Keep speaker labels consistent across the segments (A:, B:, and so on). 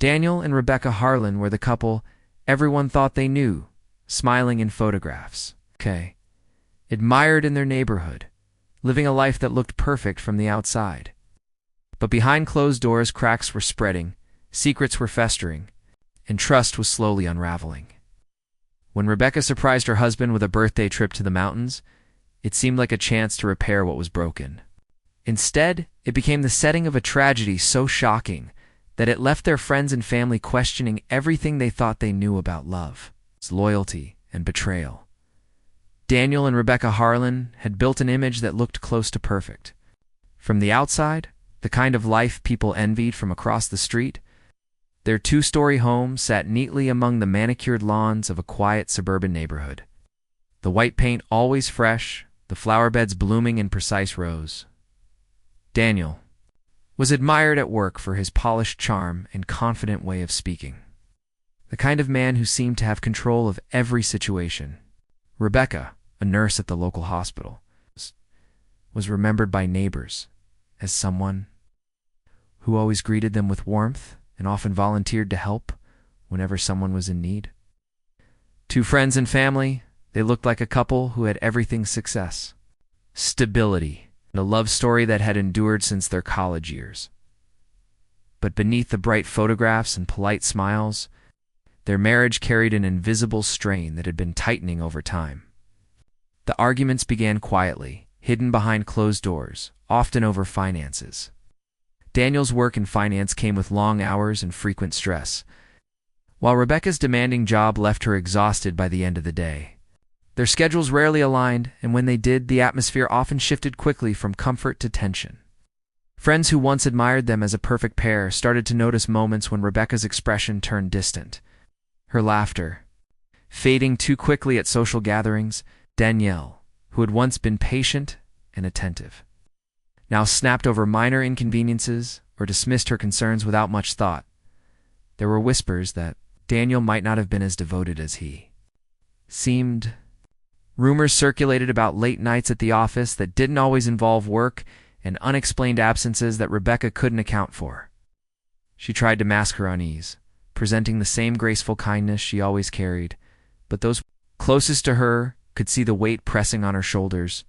A: Daniel and Rebecca Harlan were the couple everyone thought they knew, smiling in photographs. Admired in their neighborhood, living a life that looked perfect from the outside. But behind closed doors, cracks were spreading, secrets were festering, and trust was slowly unraveling. When Rebecca surprised her husband with a birthday trip to the mountains, it seemed like a chance to repair what was broken. Instead, it became the setting of a tragedy so shocking that it left their friends and family questioning everything they thought they knew about love, loyalty, and betrayal. Daniel and Rebecca Harlan had built an image that looked close to perfect. From the outside, the kind of life people envied from across the street, their two-story home sat neatly among the manicured lawns of a quiet suburban neighborhood. The white paint always fresh, the flower beds blooming in precise rows. Daniel was admired at work for his polished charm and confident way of speaking, the kind of man who seemed to have control of every situation. Rebecca, a nurse at the local hospital, was remembered by neighbors as someone who always greeted them with warmth and often volunteered to help whenever someone was in need. To friends and family, they looked like a couple who had everything: success, stability, and a love story that had endured since their college years. But beneath the bright photographs and polite smiles, their marriage carried an invisible strain that had been tightening over time. The arguments began quietly, hidden behind closed doors, often over finances. Daniel's work in finance came with long hours and frequent stress, while Rebecca's demanding job left her exhausted by the end of the day. Their schedules rarely aligned, and when they did, the atmosphere often shifted quickly from comfort to tension. Friends who once admired them as a perfect pair started to notice moments when Rebecca's expression turned distant. Her laughter fading too quickly at social gatherings. Danielle, who had once been patient and attentive, now snapped over minor inconveniences or dismissed her concerns without much thought. There were whispers that Daniel might not have been as devoted as he seemed. Rumors circulated about late nights at the office that didn't always involve work, and unexplained absences that Rebecca couldn't account for. She tried to mask her unease, presenting the same graceful kindness she always carried, but those closest to her could see the weight pressing on her shoulders.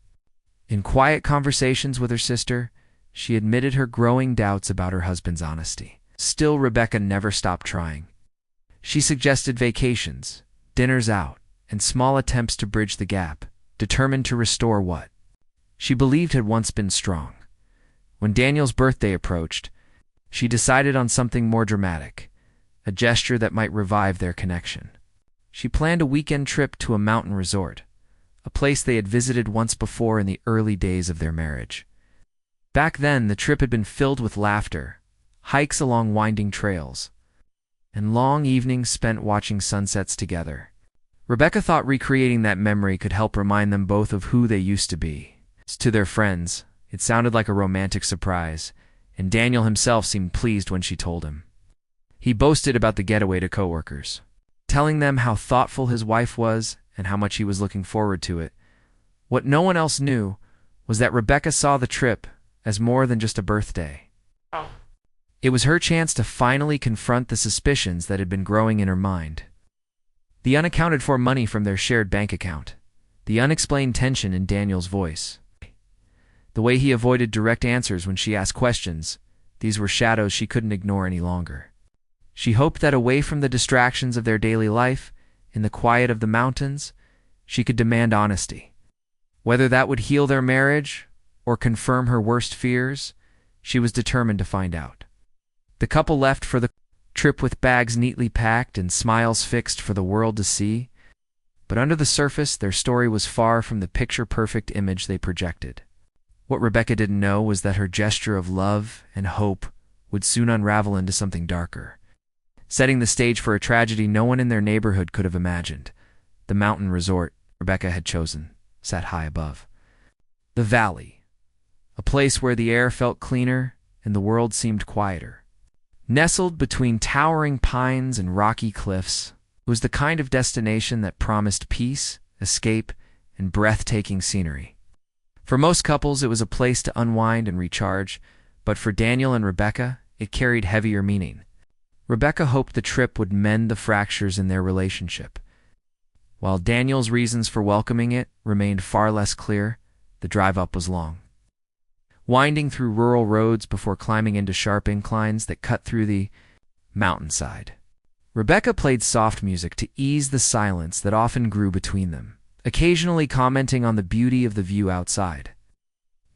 A: In quiet conversations with her sister, she admitted her growing doubts about her husband's honesty. Still, Rebecca never stopped trying. She suggested vacations, dinners out, and small attempts to bridge the gap, determined to restore what she believed had once been strong. When Daniel's birthday approached, she decided on something more dramatic, a gesture that might revive their connection. She planned a weekend trip to a mountain resort, a place they had visited once before in the early days of their marriage. Back then, the trip had been filled with laughter, hikes along winding trails, and long evenings spent watching sunsets together. Rebecca thought recreating that memory could help remind them both of who they used to be. To their friends, it sounded like a romantic surprise, and Daniel himself seemed pleased when she told him. He boasted about the getaway to coworkers, telling them how thoughtful his wife was and how much he was looking forward to it. What no one else knew was that Rebecca saw the trip as more than just a birthday. It was her chance to finally confront the suspicions that had been growing in her mind. The unaccounted-for money from their shared bank account, the unexplained tension in Daniel's voice, the way he avoided direct answers when she asked questions, these were shadows she couldn't ignore any longer. She hoped that away from the distractions of their daily life, in the quiet of the mountains, she could demand honesty. Whether that would heal their marriage or confirm her worst fears, she was determined to find out. The couple left for the trip with bags neatly packed and smiles fixed for the world to see, but under the surface their story was far from the picture-perfect image they projected. What Rebecca didn't know was that her gesture of love and hope would soon unravel into something darker, setting the stage for a tragedy no one in their neighborhood could have imagined. The mountain resort Rebecca had chosen sat high above the valley, a place where the air felt cleaner and the world seemed quieter. Nestled between towering pines and rocky cliffs, it was the kind of destination that promised peace, escape, and breathtaking scenery. For most couples, it was a place to unwind and recharge, but for Daniel and Rebecca, it carried heavier meaning. Rebecca hoped the trip would mend the fractures in their relationship. While Daniel's reasons for welcoming it remained far less clear, the drive up was long. Winding through rural roads before climbing into sharp inclines that cut through the mountainside. Rebecca played soft music to ease the silence that often grew between them, occasionally commenting on the beauty of the view outside.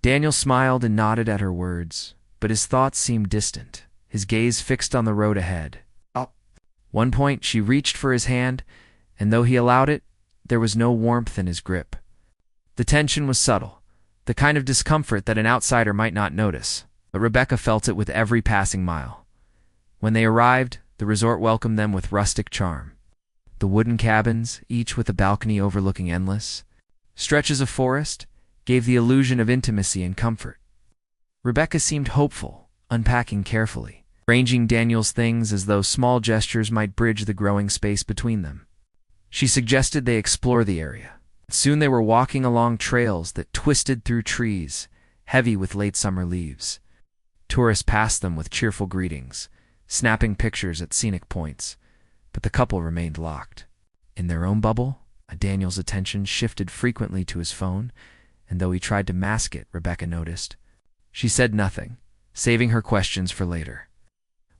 A: Daniel smiled and nodded at her words, but his thoughts seemed distant, his gaze fixed on the road ahead. At one point, she reached for his hand, and though he allowed it, there was no warmth in his grip. The tension was subtle, the kind of discomfort that an outsider might not notice, but Rebecca felt it with every passing mile. When they arrived, the resort welcomed them with rustic charm. The wooden cabins, each with a balcony overlooking endless stretches of forest, gave the illusion of intimacy and comfort. Rebecca seemed hopeful, unpacking carefully, arranging Daniel's things as though small gestures might bridge the growing space between them. She suggested they explore the area. Soon they were walking along trails that twisted through trees, heavy with late summer leaves. Tourists passed them with cheerful greetings, snapping pictures at scenic points, but the couple remained locked. In their own bubble, Daniel's attention shifted frequently to his phone, and though he tried to mask it, Rebecca noticed. She said nothing, saving her questions for later.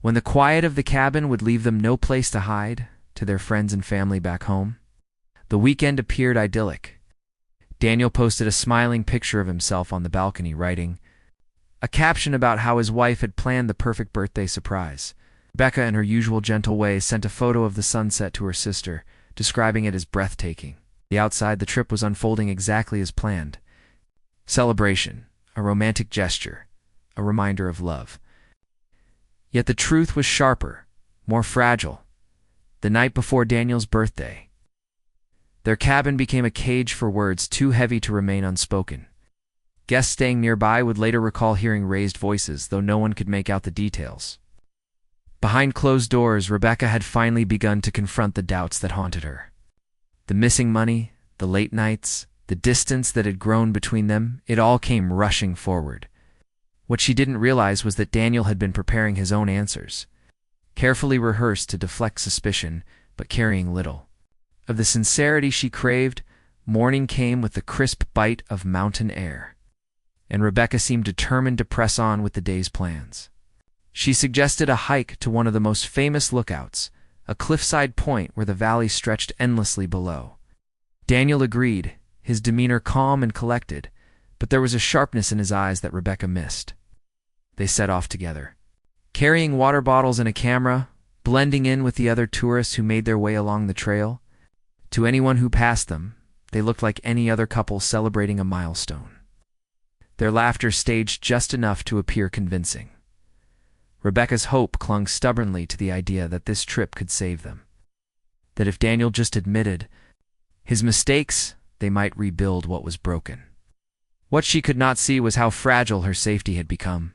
A: When the quiet of the cabin would leave them no place to hide, to their friends and family back home, the weekend appeared idyllic. Daniel posted a smiling picture of himself on the balcony, writing a caption about how his wife had planned the perfect birthday surprise. Rebecca, in her usual gentle way, sent a photo of the sunset to her sister, describing it as breathtaking. The outside, the trip was unfolding exactly as planned. Celebration, a romantic gesture, a reminder of love. Yet the truth was sharper, more fragile. The night before Daniel's birthday, their cabin became a cage for words too heavy to remain unspoken. Guests staying nearby would later recall hearing raised voices, though no one could make out the details. Behind closed doors, Rebecca had finally begun to confront the doubts that haunted her. The missing money, the late nights, the distance that had grown between them, it all came rushing forward. What she didn't realize was that Daniel had been preparing his own answers, carefully rehearsed to deflect suspicion, but carrying little. Of the sincerity she craved, morning came with the crisp bite of mountain air, and Rebecca seemed determined to press on with the day's plans. She suggested a hike to one of the most famous lookouts, a cliffside point where the valley stretched endlessly below. Daniel agreed, his demeanor calm and collected, but there was a sharpness in his eyes that Rebecca missed. They set off together, carrying water bottles and a camera, blending in with the other tourists who made their way along the trail. To anyone who passed them, they looked like any other couple celebrating a milestone. Their laughter staged just enough to appear convincing. Rebecca's hope clung stubbornly to the idea that this trip could save them. That if Daniel just admitted his mistakes, they might rebuild what was broken. What she could not see was how fragile her safety had become.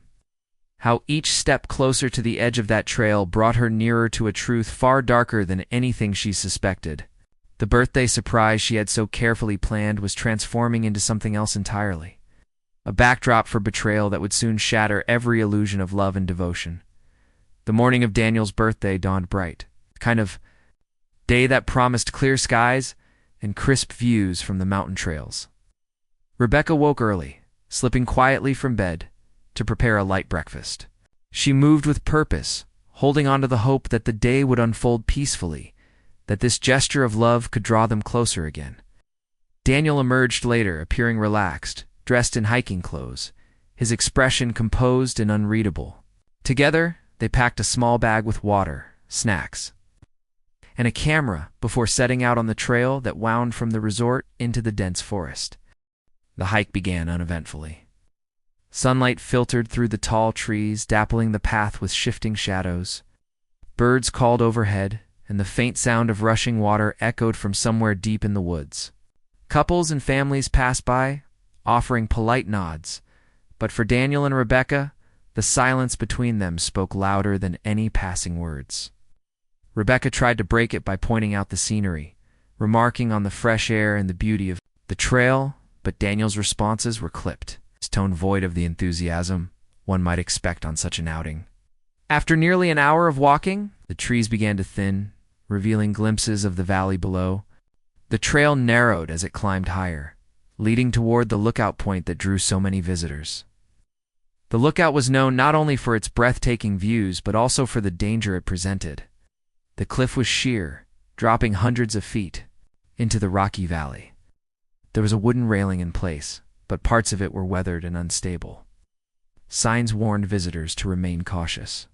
A: How each step closer to the edge of that trail brought her nearer to a truth far darker than anything she suspected. The birthday surprise she had so carefully planned was transforming into something else entirely. A backdrop for betrayal that would soon shatter every illusion of love and devotion. The morning of Daniel's birthday dawned bright, a kind of day that promised clear skies and crisp views from the mountain trails. Rebecca woke early, slipping quietly from bed to prepare a light breakfast. She moved with purpose, holding on to the hope that the day would unfold peacefully, that this gesture of love could draw them closer again. Daniel emerged later, appearing relaxed, dressed in hiking clothes, his expression composed and unreadable. Together, they packed a small bag with water, snacks, and a camera before setting out on the trail that wound from the resort into the dense forest. The hike began uneventfully. Sunlight filtered through the tall trees, dappling the path with shifting shadows. Birds called overhead, and the faint sound of rushing water echoed from somewhere deep in the woods. Couples and families passed by, offering polite nods, but for Daniel and Rebecca, the silence between them spoke louder than any passing words. Rebecca tried to break it by pointing out the scenery, remarking on the fresh air and the beauty of the trail, but Daniel's responses were clipped, his tone void of the enthusiasm one might expect on such an outing. After nearly an hour of walking, The trees began to thin, revealing glimpses of the valley below. The trail narrowed as it climbed higher, leading toward the lookout point that drew so many visitors. The lookout was known not only for its breathtaking views but also for the danger it presented. The cliff was sheer, dropping hundreds of feet into the rocky valley. There was a wooden railing in place, but parts of it were weathered and unstable. Signs warned visitors to remain cautious,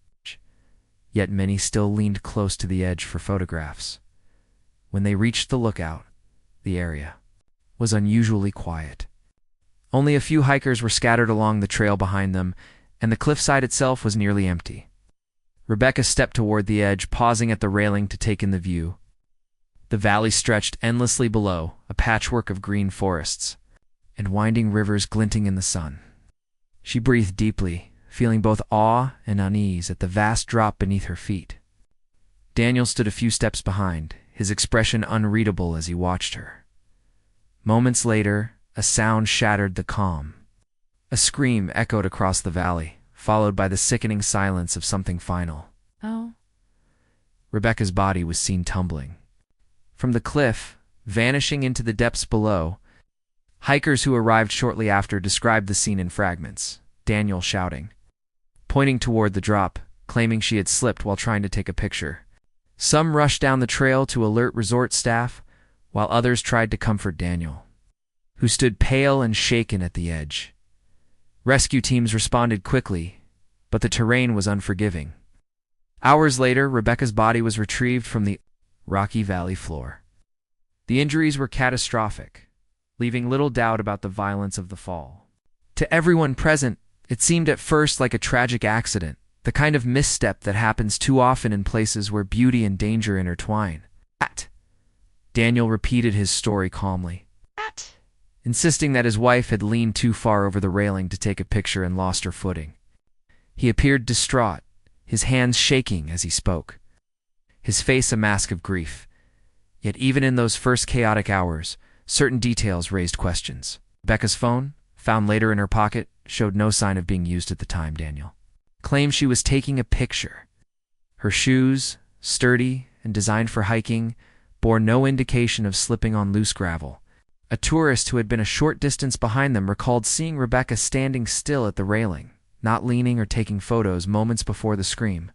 A: yet many still leaned close to the edge for photographs. When they reached the lookout, the area was unusually quiet. Only a few hikers were scattered along the trail behind them, and the cliffside itself was nearly empty. Rebecca stepped toward the edge, pausing at the railing to take in the view. The valley stretched endlessly below, a patchwork of green forests and winding rivers glinting in the sun. She breathed deeply, feeling both awe and unease at the vast drop beneath her feet. Daniel stood a few steps behind, his expression unreadable as he watched her. Moments later, a sound shattered the calm. A scream echoed across the valley, followed by the sickening silence of something final.
B: Oh.
A: Rebecca's body was seen tumbling from the cliff, vanishing into the depths below. Hikers who arrived shortly after described the scene in fragments, Daniel shouting, pointing toward the drop, claiming she had slipped while trying to take a picture. Some rushed down the trail to alert resort staff, while others tried to comfort Daniel, who stood pale and shaken at the edge. Rescue teams responded quickly, but the terrain was unforgiving. Hours later, Rebecca's body was retrieved from the rocky valley floor. The injuries were catastrophic, leaving little doubt about the violence of the fall. To everyone present, it seemed at first like a tragic accident, the kind of misstep that happens too often in places where beauty and danger intertwine. Daniel repeated his story calmly, insisting that his wife had leaned too far over the railing to take a picture and lost her footing. He appeared distraught, his hands shaking as he spoke, his face a mask of grief. Yet even in those first chaotic hours, certain details raised questions. Rebecca's phone, found later in her pocket, showed no sign of being used at the time. Daniel claimed she was taking a picture. Her shoes, sturdy and designed for hiking, bore no indication of slipping on loose gravel. A tourist who had been a short distance behind them recalled seeing Rebecca standing still at the railing, not leaning or taking photos moments before the scream.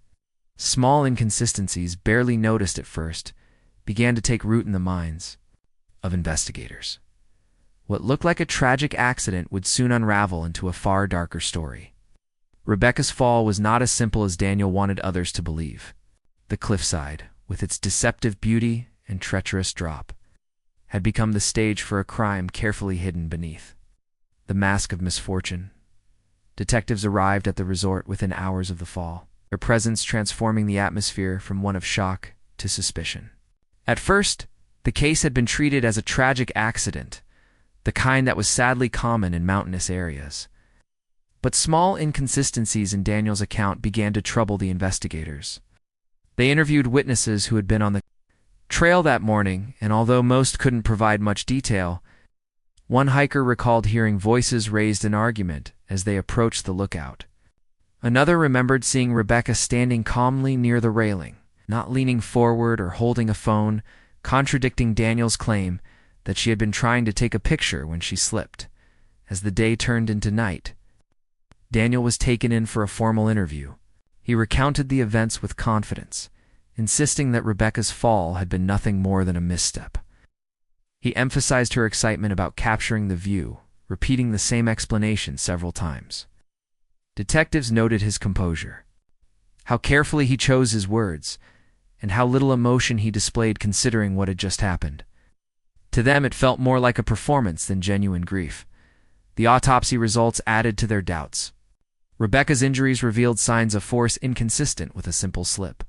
A: Small inconsistencies, barely noticed at first, began to take root in the minds of investigators. What looked like a tragic accident would soon unravel into a far darker story. Rebecca's fall was not as simple as Daniel wanted others to believe. The cliffside, with its deceptive beauty and treacherous drop, had become the stage for a crime carefully hidden beneath the mask of misfortune. Detectives arrived at the resort within hours of the fall, their presence transforming the atmosphere from one of shock to suspicion. At first, the case had been treated as a tragic accident, the kind that was sadly common in mountainous areas. But small inconsistencies in Daniel's account began to trouble the investigators. They interviewed witnesses who had been on the trail that morning, and although most couldn't provide much detail, one hiker recalled hearing voices raised in argument as they approached the lookout. Another remembered seeing Rebecca standing calmly near the railing, not leaning forward or holding a phone, contradicting Daniel's claim that she had been trying to take a picture when she slipped. As the day turned into night, Daniel was taken in for a formal interview. He recounted the events with confidence, insisting that Rebecca's fall had been nothing more than a misstep. He emphasized her excitement about capturing the view, repeating the same explanation several times. Detectives noted his composure, how carefully he chose his words, and how little emotion he displayed considering what had just happened. To them, it felt more like a performance than genuine grief. The autopsy results added to their doubts. Rebecca's injuries revealed signs of force inconsistent with a simple slip.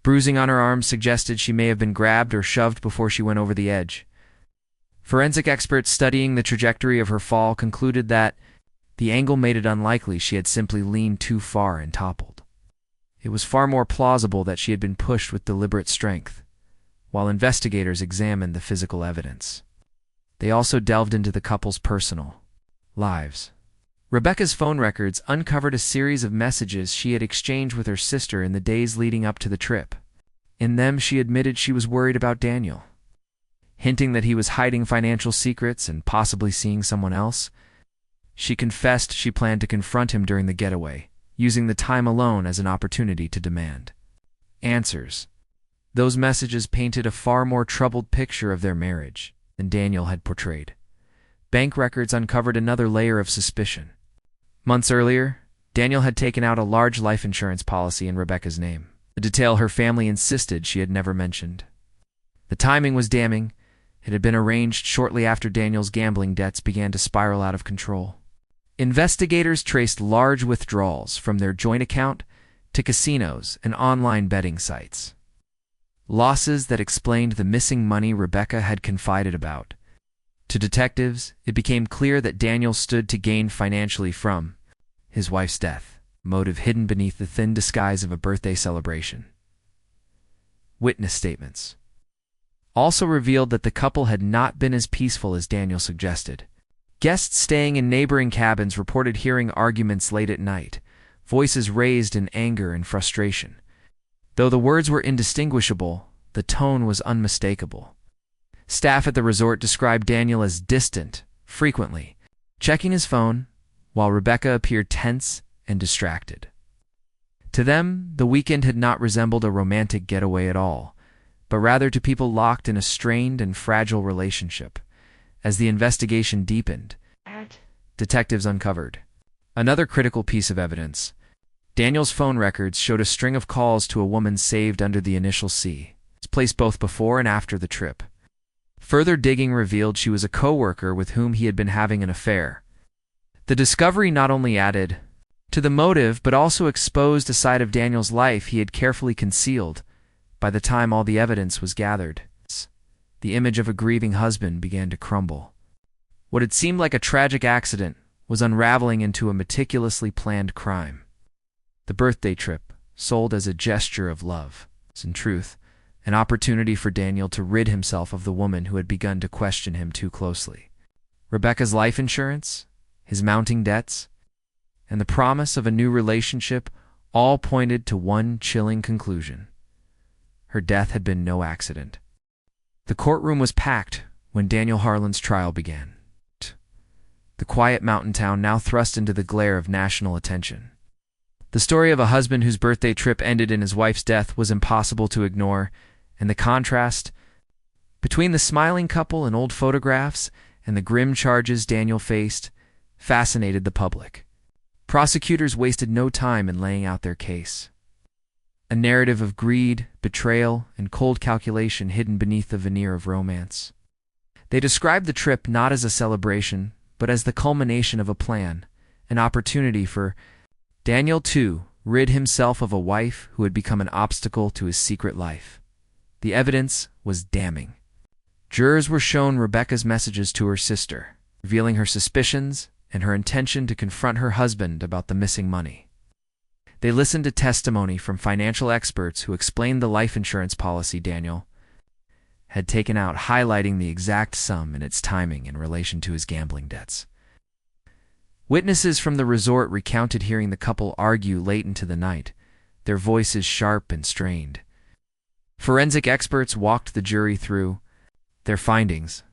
A: Bruising on her arms suggested she may have been grabbed or shoved before she went over the edge. Forensic experts studying the trajectory of her fall concluded that the angle made it unlikely she had simply leaned too far and toppled. It was far more plausible that she had been pushed with deliberate strength, while investigators examined the physical evidence. They also delved into the couple's personal lives. Rebecca's phone records uncovered a series of messages she had exchanged with her sister in the days leading up to the trip. In them, she admitted she was worried about Daniel, hinting that he was hiding financial secrets and possibly seeing someone else. She confessed she planned to confront him during the getaway, using the time alone as an opportunity to demand answers. Those messages painted a far more troubled picture of their marriage than Daniel had portrayed. Bank records uncovered another layer of suspicion. Months earlier, Daniel had taken out a large life insurance policy in Rebecca's name, a detail her family insisted she had never mentioned. The timing was damning. It had been arranged shortly after Daniel's gambling debts began to spiral out of control. Investigators traced large withdrawals from their joint account to casinos and online betting sites. Losses that explained the missing money Rebecca had confided about. To detectives, it became clear that Daniel stood to gain financially from his wife's death, motive hidden beneath the thin disguise of a birthday celebration. Witness statements also revealed that the couple had not been as peaceful as Daniel suggested. Guests staying in neighboring cabins reported hearing arguments late at night, voices raised in anger and frustration. Though the words were indistinguishable, the tone was unmistakable. Staff at the resort described Daniel as distant, frequently checking his phone, while Rebecca appeared tense and distracted. To them, the weekend had not resembled a romantic getaway at all, but rather to people locked in a strained and fragile relationship. As the investigation deepened, detectives uncovered another critical piece of evidence. Daniel's phone records showed a string of calls to a woman saved under the initial C, placed both before and after the trip. Further digging revealed she was a co-worker with whom he had been having an affair. The discovery not only added to the motive but also exposed a side of Daniel's life he had carefully concealed. By the time all the evidence was gathered, the image of a grieving husband began to crumble. What had seemed like a tragic accident was unraveling into a meticulously planned crime. The birthday trip, sold as a gesture of love, was in truth an opportunity for Daniel to rid himself of the woman who had begun to question him too closely. Rebecca's life insurance, his mounting debts, and the promise of a new relationship all pointed to one chilling conclusion. Her death had been no accident. The courtroom was packed when Daniel Harlan's trial began. The quiet mountain town now thrust into the glare of national attention. The story of a husband whose birthday trip ended in his wife's death was impossible to ignore, and the contrast between the smiling couple and old photographs and the grim charges Daniel faced fascinated the public. Prosecutors wasted no time in laying out their case. A narrative of greed, betrayal, and cold calculation hidden beneath the veneer of romance. They described the trip not as a celebration, but as the culmination of a plan, an opportunity for Daniel, to rid himself of a wife who had become an obstacle to his secret life. The evidence was damning. Jurors were shown Rebecca's messages to her sister, revealing her suspicions and her intention to confront her husband about the missing money. They listened to testimony from financial experts who explained the life insurance policy Daniel had taken out, highlighting the exact sum and its timing in relation to his gambling debts. Witnesses from the resort recounted hearing the couple argue late into the night, their voices sharp and strained. Forensic experts walked the jury through their findings,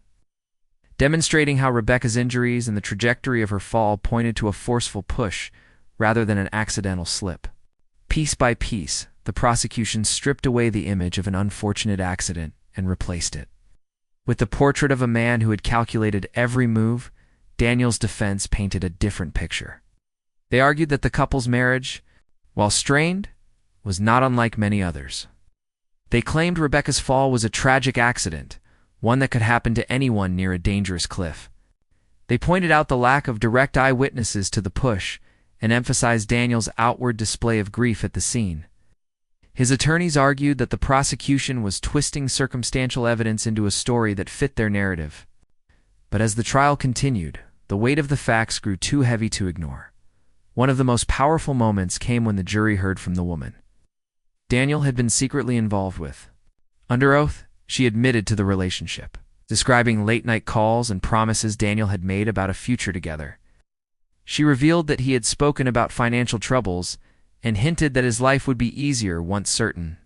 A: demonstrating how Rebecca's injuries and the trajectory of her fall pointed to a forceful push rather than an accidental slip. Piece by piece, the prosecution stripped away the image of an unfortunate accident and replaced it with the portrait of a man who had calculated every move. Daniel's defense painted a different picture. They argued that the couple's marriage, while strained, was not unlike many others. They claimed Rebecca's fall was a tragic accident, one that could happen to anyone near a dangerous cliff. They pointed out the lack of direct eyewitnesses to the push and emphasized Daniel's outward display of grief at the scene. His attorneys argued that the prosecution was twisting circumstantial evidence into a story that fit their narrative. But as the trial continued, the weight of the facts grew too heavy to ignore. One of the most powerful moments came when the jury heard from the woman Daniel had been secretly involved with. Under oath, she admitted to the relationship, describing late-night calls and promises Daniel had made about a future together. She revealed that he had spoken about financial troubles and hinted that his life would be easier once certain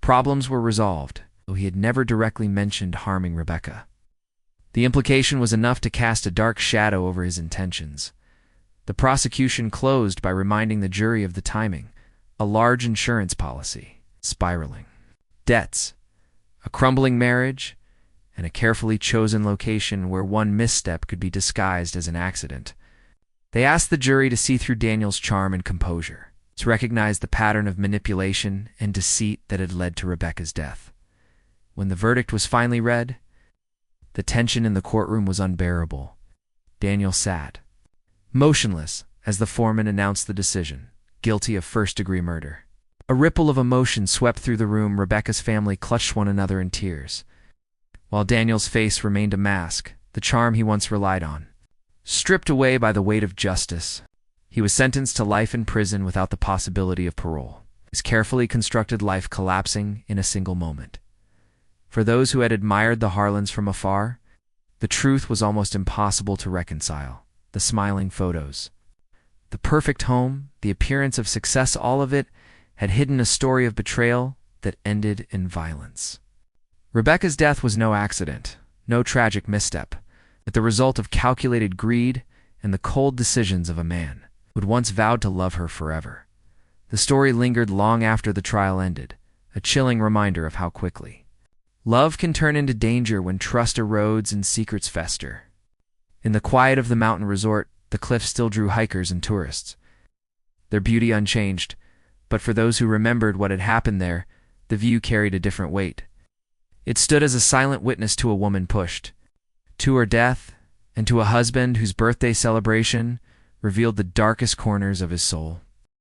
A: problems were resolved, though he had never directly mentioned harming Rebecca. The implication was enough to cast a dark shadow over his intentions. The prosecution closed by reminding the jury of the timing, a large insurance policy, spiraling debts, a crumbling marriage, and a carefully chosen location where one misstep could be disguised as an accident. They asked the jury to see through Daniel's charm and composure, to recognize the pattern of manipulation and deceit that had led to Rebecca's death. When the verdict was finally read, the tension in the courtroom was unbearable. Daniel sat motionless as the foreman announced the decision, guilty of first-degree murder. A ripple of emotion swept through the room. Rebecca's family clutched one another in tears, while Daniel's face remained a mask, the charm he once relied on. Stripped away by the weight of justice, he was sentenced to life in prison without the possibility of parole, his carefully constructed life collapsing in a single moment. For those who had admired the Harlans from afar, the truth was almost impossible to reconcile. The smiling photos, the perfect home, the appearance of success, all of it had hidden a story of betrayal that ended in violence. Rebecca's death was no accident, no tragic misstep, but the result of calculated greed and the cold decisions of a man who had once vowed to love her forever. The story lingered long after the trial ended, a chilling reminder of how quickly love can turn into danger when trust erodes and secrets fester. In the quiet of the mountain resort, the cliffs still drew hikers and tourists, their beauty unchanged, but for those who remembered what had happened there, the view carried a different weight. It stood as a silent witness to a woman pushed to her death, and to a husband whose birthday celebration revealed the darkest corners of his soul.